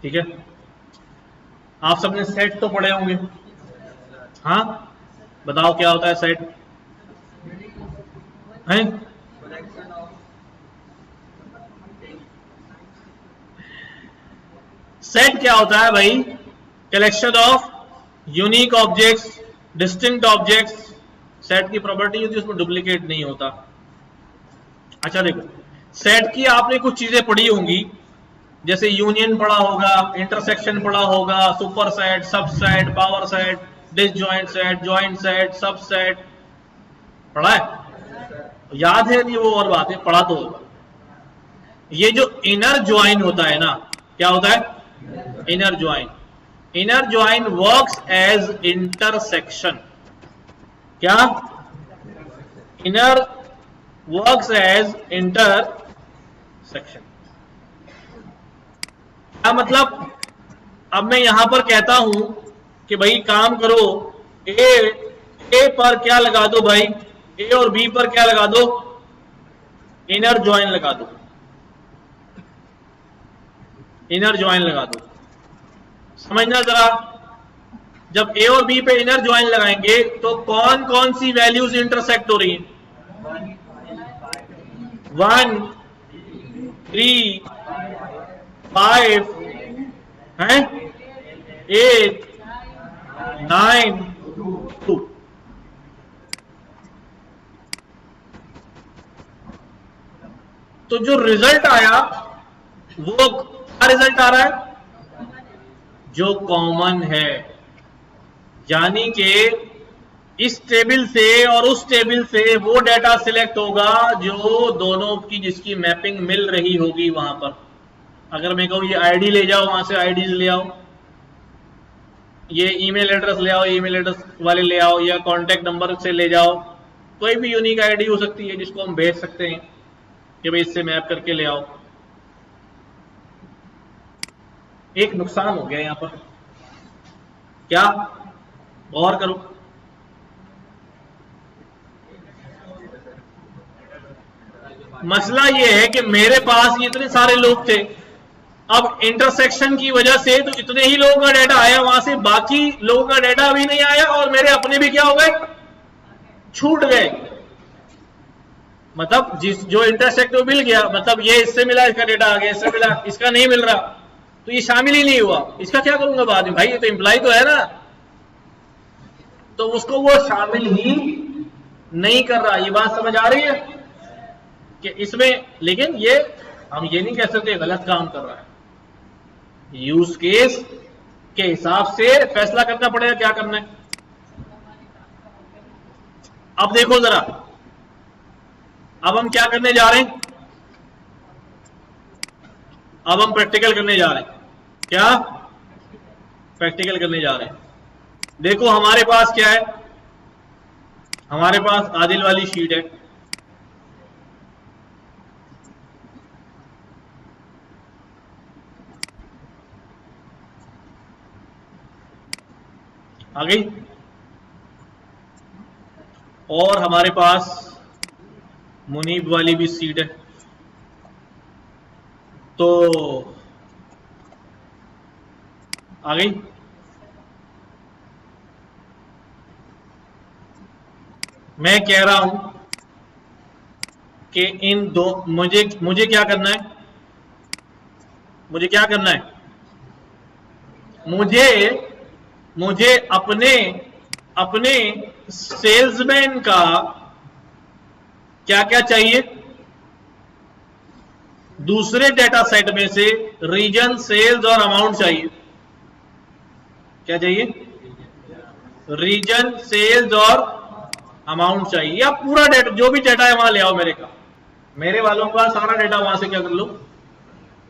ठीक है। आप सबने सेट तो पढ़े होंगे, हाँ? बताओ क्या होता है सेट? हैं? सेट क्या होता है भाई? Collection of unique objects, distinct objects. Set की प्रॉपर्टी होती है उसमें डुप्लीकेट नहीं होता। अच्छा देखो, सेट की आपने कुछ चीजें पढ़ी होंगी, जैसे यूनियन पढ़ा होगा, इंटरसेक्शन पढ़ा होगा, सुपर सेट, सब set, power set, disjoint set, joint set, सब सेट पढ़ा है? याद है नहीं वो और बात है, पढ़ा तो होगा। ये जो इनर ज्वाइन होता है ना, क्या होता है? Inner join. Inner join works as intersection. क्या? Inner works as intersection. क्या मतलब? अब मैं यहां पर कहता हूं कि भाई काम करो, ए पर क्या लगा दो भाई? ए और बी पर क्या लगा दो? इनर ज्वाइन लगा दो। इनर ज्वाइन लगा दो। समझना जरा, जब ए और बी पे इनर ज्वाइन लगाएंगे तो कौन कौन सी वैल्यूज इंटरसेक्ट हो रही हैं? 1 3 5 हैं, 8 9 2। तो जो रिजल्ट आया वो क्या रिजल्ट आ रहा है? जो कॉमन है, यानी कि इस टेबल से और उस टेबल से वो डेटा सिलेक्ट होगा जो दोनों की जिसकी मैपिंग मिल रही होगी वहां पर। अगर मैं कहूं ये आईडी ले जाओ, वहां से आईडीज ले आओ, ये ईमेल एड्रेस ले आओ, ईमेल एड्रेस वाले ले आओ, या कॉन्टैक्ट नंबर से ले जाओ, कोई भी यूनिक आईडी हो सकती है जिसको हम भेज सकते हैं कि भाई इससे मैप करके ले आओ। एक नुकसान हो गया यहां पर, क्या? गौर करो, मसला ये है कि मेरे पास ये इतने सारे लोग थे, अब इंटरसेक्शन की वजह से तो इतने ही लोगों का डाटा आया, वहां से बाकी लोगों का डाटा अभी नहीं आया और मेरे अपने भी क्या हो गए, छूट गए। मतलब जिस जो इंटरसेक्ट में मिल गया, मतलब ये इससे मिला, इसका डेटा आ गया, इससे मिला, इसका नहीं मिल रहा, तो ये शामिल ही नहीं हुआ। इसका क्या करूंगा बाद में? भाई ये तो इंप्लाई तो है ना, तो उसको वो शामिल ही नहीं कर रहा। ये बात समझ आ रही है कि इसमें, लेकिन ये हम ये नहीं कह सकते गलत काम कर रहा है। यूज केस के हिसाब से फैसला करना पड़ेगा क्या करना है। अब देखो जरा, अब हम क्या करने जा रहे हैं, अब हम प्रैक्टिकल करने जा रहे हैं। क्या प्रैक्टिकल करने जा रहे हैं? देखो हमारे पास क्या है, हमारे पास आदिल वाली शीट है, आ गई, और हमारे पास मुनीब वाली भी सीट है। तो आ गई। मैं कह रहा हूं कि इन दो, मुझे क्या करना है, मुझे क्या करना है, मुझे अपने अपने सेल्समैन का क्या क्या चाहिए, दूसरे डेटा सेट में से रीजन, सेल्स और अमाउंट चाहिए। क्या चाहिए? रीजन, सेल्स और अमाउंट चाहिए, या पूरा डेटा, जो भी डेटा है वहां ले आओ। मेरे वालों का सारा डेटा वहां से क्या कर लो,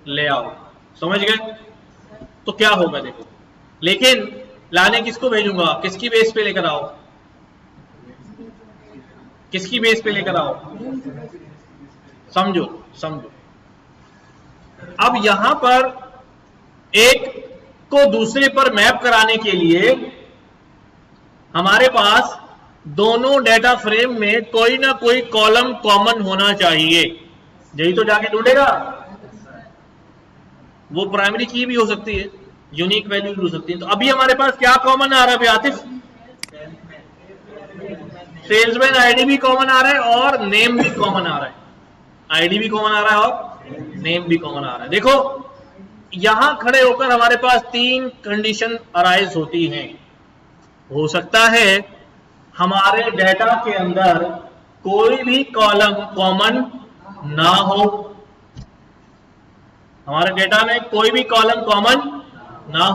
ले आओ। समझ गए? तो क्या होगा देखो, लेकिन लाने किसको भेजूंगा, किसकी बेस पे लेकर आओ, किसकी बेस पे लेकर आओ, समझो समझो। अब यहां पर एक को दूसरे पर मैप कराने के लिए हमारे पास दोनों डेटा फ्रेम में कोई ना कोई कॉलम कॉमन होना चाहिए। यही तो जाके ढूंढेगा। वो प्राइमरी की भी हो सकती है, यूनिक वैल्यू भी हो सकती है। तो अभी हमारे पास क्या कॉमन आ रहा है आतिफ? सेल्समैन आईडी भी कॉमन आ रहा है और नेम भी कॉमन आ रहा है। आईडी भी कॉमन आ रहा है और नेम भी कॉमन आ रहा है। देखो यहां खड़े होकर हमारे पास तीन कंडीशन अराइज होती हैं। हो सकता है हमारे डेटा के अंदर कोई भी कॉलम कॉमन ना हमारे डेटा में कोई भी कॉलम कॉमन ना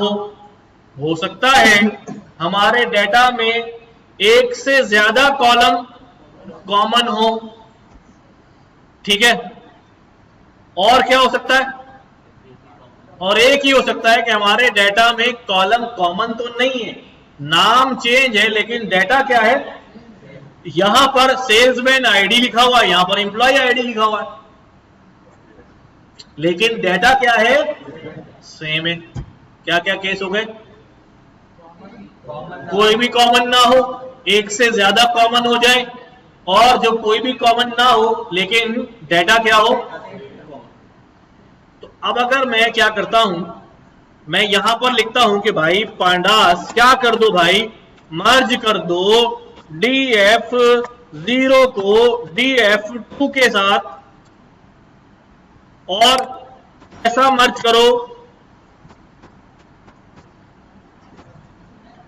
हो सकता है हमारे डेटा में एक से ज्यादा कॉलम कॉमन हो। ठीक है? और क्या हो सकता है? और एक ही हो सकता है कि हमारे डेटा में कॉलम कॉमन तो नहीं है, नाम चेंज है, लेकिन डेटा क्या है, यहां पर सेल्समैन आईडी लिखा हुआ है, यहां पर एम्प्लॉय आईडी लिखा हुआ है, लेकिन डेटा क्या है, सेम है। क्या क्या केस हो गए? कोई भी कॉमन ना हो, एक से ज्यादा कॉमन हो जाए, और जो कोई भी कॉमन ना हो लेकिन डेटा क्या हो। तो अब अगर मैं क्या करता हूं, मैं यहां पर लिखता हूं कि भाई पांडास क्या कर दो भाई, मर्ज कर दो df0 को df2 के साथ, और ऐसा मर्ज करो।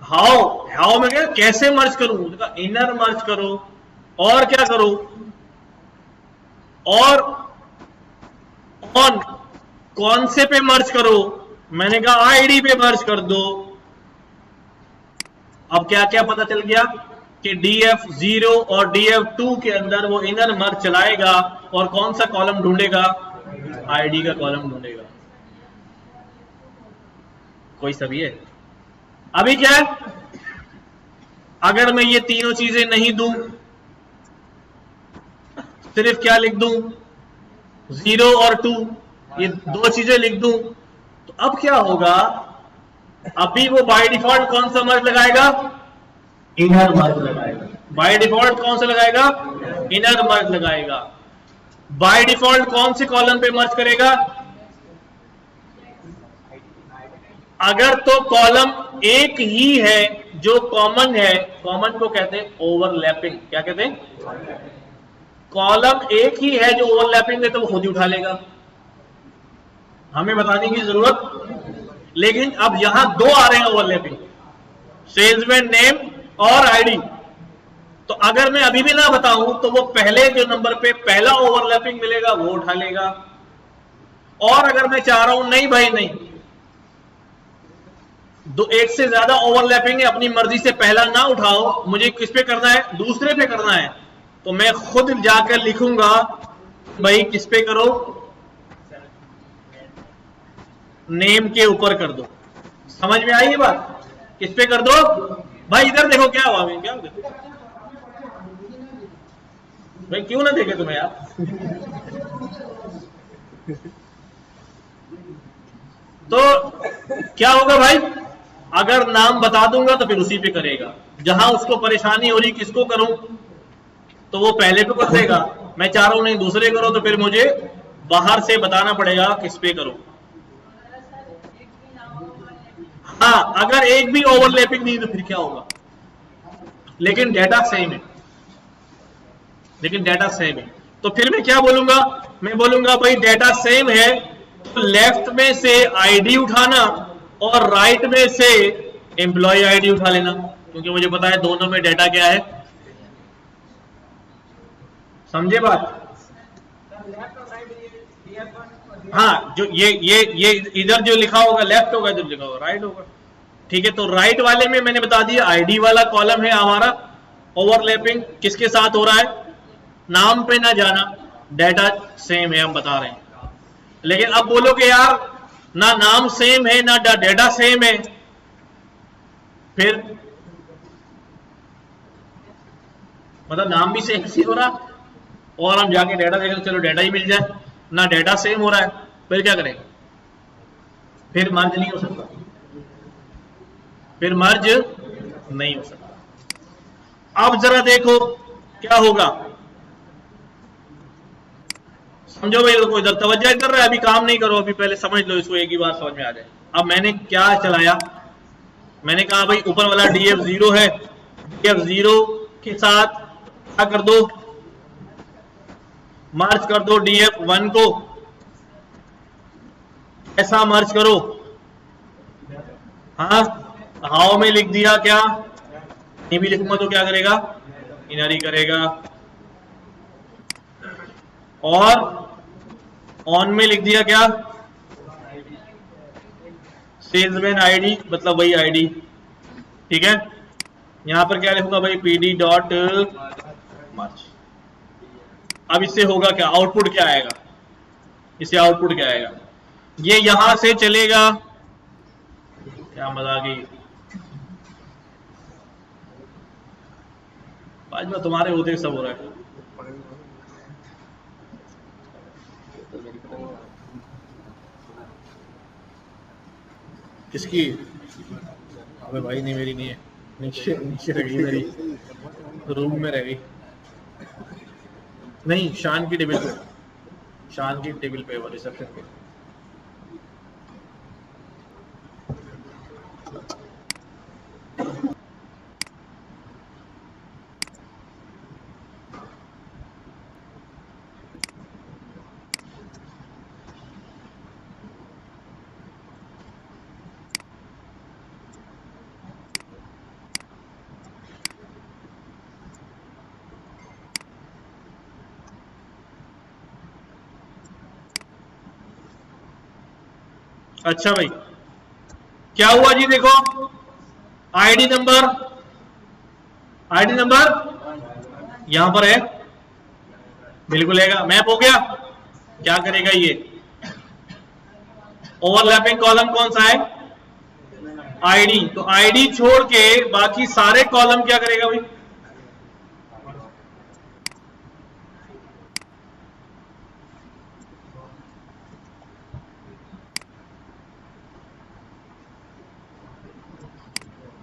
हाउ में क्या, कैसे मर्ज करूं? इनर मर्ज करो, और क्या करो, और कौन से पे मर्ज करो? मैंने कहा आईडी पे मर्ज कर दो। अब क्या क्या पता चल गया कि df0 और df2 के अंदर वो इनर मर्ज चलाएगा, और कौन सा कॉलम ढूंढेगा? आईडी का कॉलम ढूंढेगा। कोई सभी है? अभी क्या है, अगर मैं ये तीनों चीजें नहीं दूं सिर्फ क्या लिख दूं, 0 और 2, ये दो चीजें लिख दूं, तो अब क्या होगा, अभी वो बाय डिफॉल्ट कौन सा मर्ज लगाएगा, इनर मर्ज लगाएगा। बाय डिफॉल्ट कौन सा लगाएगा, इनर मर्ज लगाएगा। बाय डिफॉल्ट कौन से कॉलम पे मर्ज करेगा, अगर तो कॉलम एक ही है जो कॉमन है, कॉमन को कहते हैं ओवरलैपिंग। क्या कहते हैं, कॉलम एक ही है जो ओवरलैपिंग है तो वो खुद ही उठा लेगा, हमें बताने की जरूरत। लेकिन अब यहां दो आ रहे हैं ओवरलैपिंग, सेल्समैन नेम और आईडी। तो अगर मैं अभी भी ना बताऊं तो वो पहले जो नंबर पे पहला ओवरलैपिंग मिलेगा वो उठा लेगा। और अगर मैं चाह रहा हूं नहीं भाई नहीं, दो एक से ज्यादा ओवरलैपिंग है, अपनी मर्जी से पहला ना उठाओ, मुझे किस पे करना है, दूसरे पे करना है, तो मैं खुद जाकर लिखूंगा भाई किस पे करो, नेम के ऊपर कर दो। समझ में आई ये बात, किस पे कर दो भाई, इधर देखो क्या हुआ, क्या हो गया भाई, क्यों ना देखे तुम्हें यार। तो क्या होगा भाई, अगर नाम बता दूंगा तो फिर उसी पे करेगा, जहां उसको परेशानी हो रही किसको करूं, तो वो पहले पे कर देगा। मैं चाह रहा हूं नहीं दूसरे करो, तो फिर मुझे बाहर से बताना पड़ेगा किस पे करो। हाँ, अगर एक भी ओवरलैपिंग नहीं तो फिर क्या होगा, लेकिन डेटा सेम है, लेकिन डेटा सेम है। तो फिर मैं क्या बोलूंगा, मैं बोलूंगा भाई डेटा सेम है तो लेफ्ट में से आईडी उठाना और राइट में से एम्प्लॉय आईडी उठा लेना, क्योंकि मुझे पता है दोनों में डेटा क्या है। समझे बात, हाँ, जो ये इधर जो लिखा होगा लेफ्ट होगा, इधर लिखा होगा राइट होगा। ठीक है, तो राइट वाले में मैंने बता दिया आईडी वाला कॉलम है हमारा, ओवरलैपिंग किसके साथ हो रहा है, नाम पे ना जाना, डेटा सेम है हम बता रहे हैं। लेकिन अब बोलोगे यार ना नाम सेम है ना डेटा सेम है, फिर मतलब नाम भी सेम हो रहा और हम जाके डेटा देखें चलो डेटा ही मिल जाए, ना डेटा सेम हो रहा है, फिर क्या करेंगे, फिर मर्ज नहीं हो सकता, फिर मर्ज नहीं हो सकता। अब जरा देखो क्या होगा, समझो भाई, कोई इधर तवज्जो कर रहा है, अभी काम नहीं करो, अभी पहले समझ लो इसको, एक ही बार समझ में आ जाए। अब मैंने क्या चलाया, मैंने कहा भाई ऊपर वाला df0 है, df0 के साथ क्या कर दो, मर्ज कर दो df1 को, ऐसा मर्ज करो। हाँ, हाउ में लिख दिया क्या, नहीं भी लिखूंगा तो क्या करेगा, इनर ही करेगा। और ऑन में लिख दिया क्या, सेल्समैन आईडी, मतलब वही आईडी। ठीक है, यहां पर क्या लिखूंगा भाई, pd डॉट मर्ज। अब इससे होगा क्या, आउटपुट क्या आएगा, इससे आउटपुट क्या आएगा, ये यहां से चलेगा, क्या मजा गई, आज मैं तुम्हारे होते सब हो रहा है। किसकी, अबे भाई नहीं, मेरी नहीं है, नीचे नीचे रह गई, मेरी रूम में रह गई, नहीं शान की टेबल पे, शान की टेबल पे वो रिसेप्शन पे। अच्छा भाई, क्या हुआ जी, देखो आईडी नंबर, आईडी नंबर यहां पर है, बिल्कुल है, मैप हो गया। क्या करेगा ये, ओवरलैपिंग कॉलम कौन सा है, आईडी, तो आईडी छोड़ के बाकी सारे कॉलम क्या करेगा भाई,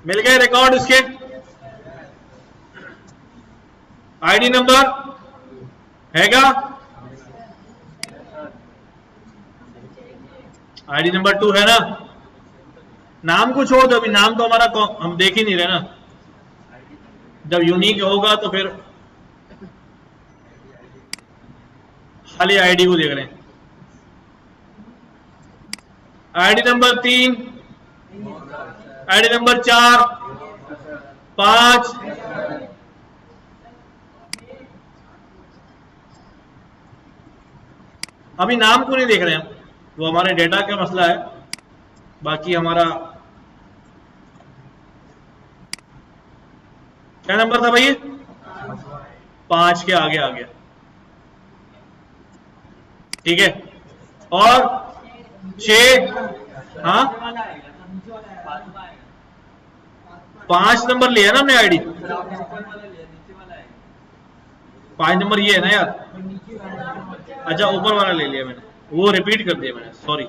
मिल गए रिकॉर्ड उसके। आईडी नंबर हैगा, आईडी नंबर 2 है ना। नाम को छोड़ दो, अभी नाम तो हमारा हम देख ही नहीं रहे ना। जब यूनिक होगा तो फिर खाली आईडी को देख रहे हैं। आईडी नंबर 3, आईडी नंबर 4, 5, अभी नाम को नहीं देख रहे हैं, वो हमारे डेटा का मसला है। बाकी हमारा क्या नंबर था भाई? 5 के आगे आ गया, ठीक है। और 6, हाँ 5 नंबर लिया ना हमने आईडी। 5 नंबर ये है ना यार। अच्छा ऊपर वाला ले लिया मैंने, वो रिपीट कर दिया मैंने, सॉरी।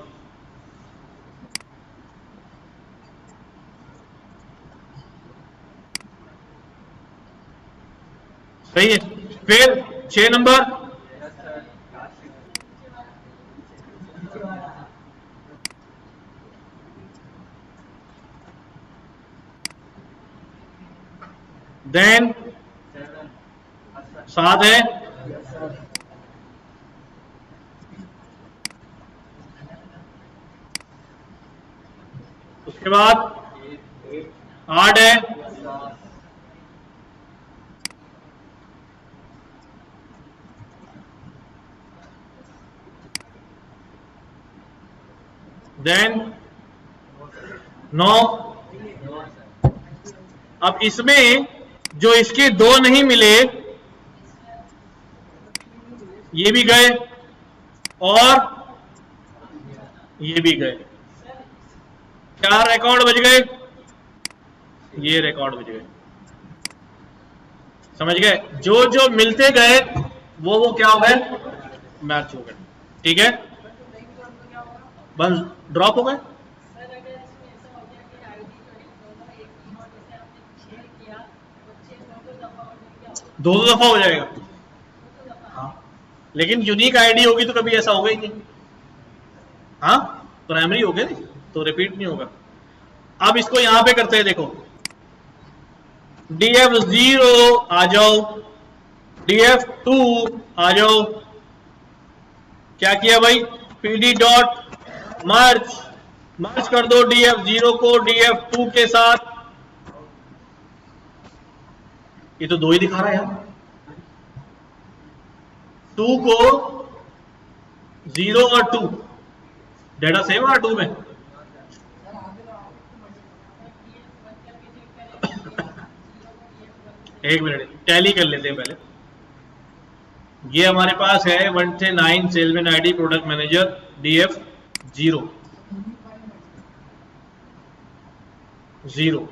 सही है। फिर 6 नंबर, देन 7 है, उसके बाद 8 है, देन 9। अब इसमें जो इसके 2 नहीं मिले ये भी गए और ये भी गए। 4 रिकॉर्ड बच गए, ये रिकॉर्ड बच गए। समझ गए? जो जो मिलते गए वो क्या हो गए? मैच हो गए, ठीक है। बस ड्रॉप हो गए। दो दफा हो जाएगा, हाँ। लेकिन यूनिक आईडी होगी तो कभी ऐसा होगा ही नहीं। हाँ प्राइमरी हो गया नहीं तो रिपीट नहीं होगा। अब इसको यहां पे करते हैं, देखो df0 आ जाओ, df2 आ जाओ। क्या किया भाई? pd डॉट मर्ज कर दो df0 को df2 के साथ। ये तो 2 ही दिखा रहा है यार। 2 को 0 और 2 डेटा सेम है 2 में। एक मिनट टैली कर लेते हैं पहले। ये हमारे पास है 1 से 9 salesman ID product manager df0 0,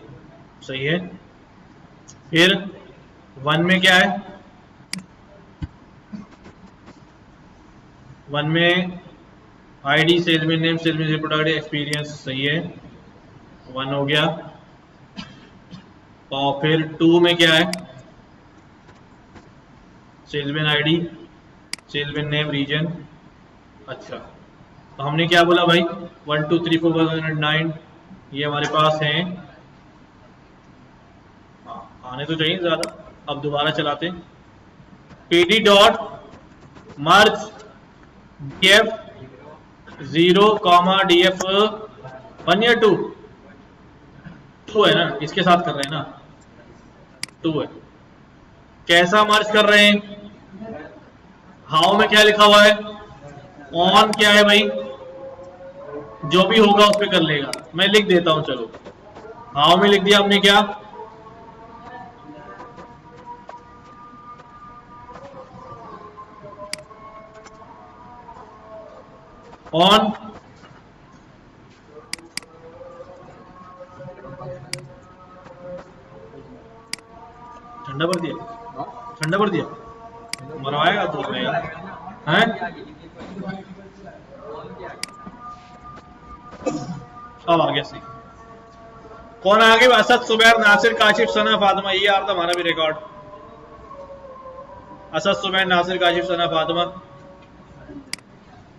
सही है। फिर 1 में क्या है? 1 में ID salesman name salesman product experience, सही है, 1 हो गया। और फिर 2 में क्या है? Salesman ID salesman name region. अच्छा तो हमने क्या बोला भाई? 1 2 3 4 5 6 9 ये हमारे पास हैं। आने तो चाहिए ज्यादा। अब दोबारा चलाते हैं। pd डॉट मर्ज df0 df1 या 2 है ना, इसके साथ कर रहे हैं ना, 2 है। कैसा मर्ज कर रहे हैं? हाउ में क्या लिखा हुआ है? ऑन क्या है भाई? जो भी होगा उस पर कर लेगा। मैं लिख देता हूं, चलो हाउ में लिख दिया हमने। क्या ऑन, ठंडा भर दिया, ठंडा भर दिया, मरवाएगा तो मैं हैं। अब आ गया सही। कौन आगे? असद, सुबैर, नासिर, काशिफ, सना, फातिमा। ये यार हमारा भी रिकॉर्ड। असद, सुबैर, नासिर, काशिफ, सना, फातिमा।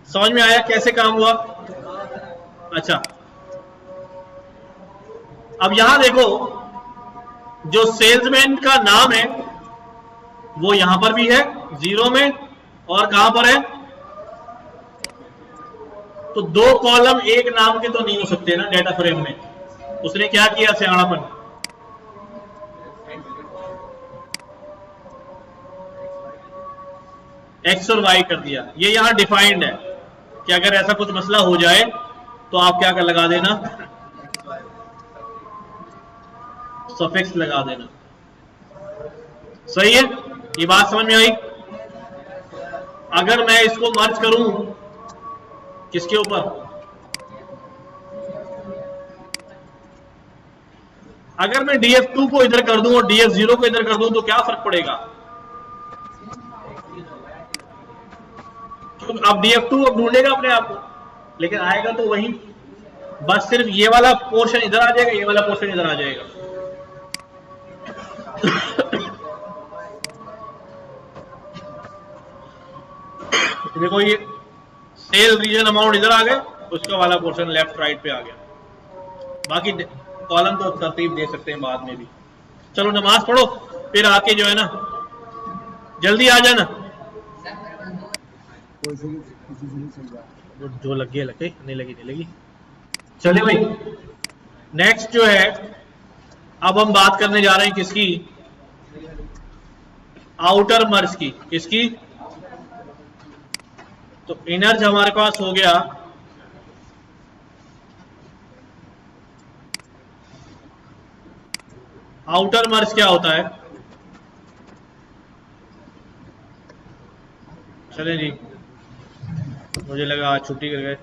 समझ में आया कैसे काम हुआ? अच्छा, अब यहां देखो, जो सेल्समैन का नाम है वो यहां पर भी है 0 में, और कहां पर है? तो 2 कॉलम एक नाम के तो नहीं हो सकते ना डेटा फ्रेम में। उसने क्या किया सियाणापन? एक्स और वाई कर दिया। ये यहां डिफाइंड है कि अगर ऐसा कुछ मसला हो जाए तो आप क्या कर लगा देना? सफिक्स लगा देना। सही है, ये बात समझ में आई? अगर मैं इसको मर्ज करूं किसके ऊपर? अगर मैं df2 को इधर कर दूं और df0 को इधर कर दूं तो क्या फर्क पड़ेगा? अब df2 अब ढूंढेगा अपने आप को, लेकिन आएगा तो वही, बस सिर्फ ये वाला पोर्शन इधर आ जाएगा, ये वाला पोर्शन इधर आ जाएगा। देखो, ये सेल रीजन अमाउंट इधर आ गया, उसका वाला पोर्शन लेफ्ट राइट पे आ गया। बाकी कॉलम तो तरतीब दे सकते हैं बाद में भी। चलो नमाज पढ़ो, फिर आके जो है ना जल्दी आ जाना। जो लगी लगे, नहीं लगी नहीं लगी। चले भाई, नेक्स्ट जो है, अब हम बात करने जा रहे हैं किसकी? आउटर मर्ज की। किसकी? तो इनर हमारे पास हो गया आउटर मर्ज। क्या होता है? चले जी, मुझे लगा आज छुट्टी कर गए।